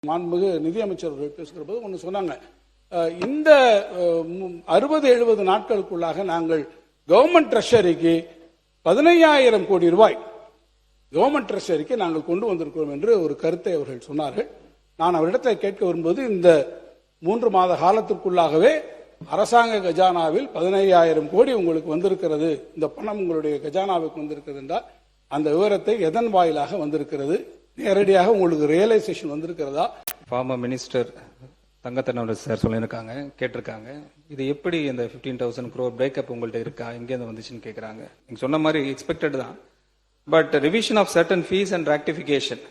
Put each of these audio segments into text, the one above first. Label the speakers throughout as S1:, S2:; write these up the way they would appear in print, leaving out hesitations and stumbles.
S1: மாண்புமிகு நிதியமைச்சர் அவர்கள் பேசுகிற போது ஒன்று சொன்னாங்க, இந்த 60-70 நாட்களுக்குள்ளாக நாங்கள் கவர்மெண்ட் ட்ரெஷரிக்கு 15,000 கோடி ரூபாய் கவர்மெண்ட் ட்ரெஷரிக்கு நாங்கள் கொண்டு வந்திருக்கிறோம் என்று ஒரு கருத்தை அவர்கள் சொன்னார்கள். நான் அவரிடத்தில் கேட்க வரும்போது, இந்த 3 மாத காலத்திற்குள்ளாகவே அரசாங்க கஜானாவில் 15,000 கோடி உங்களுக்கு வந்திருக்கிறது, இந்த பணம் உங்களுடைய கஜானாவுக்கு வந்திருக்கிறது என்றால் அந்த விவரத்தை எதன் வாயிலாக வந்திருக்கிறது, நேரடியாக உங்களுக்கு ரியலைசேஷன் வந்திருக்கிறதா?
S2: ஃபார்மர் மினிஸ்டர் தங்கத்தனவர் சார் சொல்லியிருக்காங்க, கேட்டிருக்காங்க. இது எப்படி இந்த 15,000 crore பிரேக்கப் உங்கள்ட்ட இருக்கா, எங்கேருந்து வந்துச்சுன்னு கேட்குறாங்க. நீங்க சொன்ன மாதிரி எக்ஸ்பெக்டட் தான். But revision of certain fees and rectification,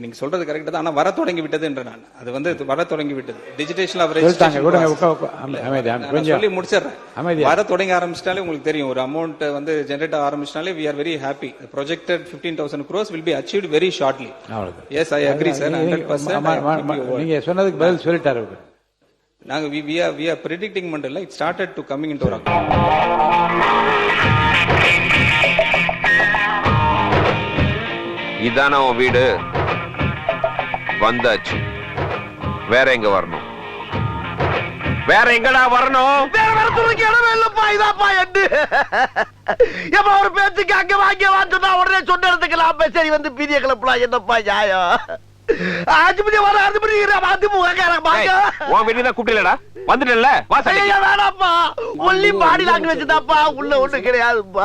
S2: நீங்க சொல்றது கரெக்ட் தான். ஆனா வர தொடங்கி விட்டது என்ற நான் அது வந்து வர தொடங்கி விட்டது. டிஜிட்டேஷன் ஆஃப் சொல்லி முடிச்சிடுறேன். வர தொடங்க ஆரம்பிச்சிட்டாலே உங்களுக்கு தெரியும், ஒரு அமௌண்ட் வந்து generate ஆரம்பிச்சிட்டாலே we are very happy. The projected 15,000 crores will be achieved very shortly. Yes, I agree sir, 100%.
S3: நீங்க சொன்னதுக்கு பதில் சொல்லிட்டாரு.
S2: நாங்க we are predicting மண்டல it started to coming into our account.
S4: இதான உன் வீடு? வந்தாச்சு. வேற எங்க வரணும்? வேற எங்கடா வரணும்?
S5: வேற வரதுக்கு இடமே இல்லப்பா. இதாப்பா எட்டு எப்ப ஒரு பேச்சுக்கு அங்க வாங்க வான்னா உடனே சொன்ன இடத்துக்கு நான் சரி வந்து பீதிய கிளப்பலாம். என்னப்பா நியாயம்? ஆஜிபதி வர ஆஜிபதி
S4: உன் வீட்டுல கூப்பிடலடா, வந்துட்டல.
S5: வேணாப்பா, ஒல்லி பாடி லாங்குவேஜ் தான்ப்பா, உள்ள ஒண்ணு கிடையாதுப்பா.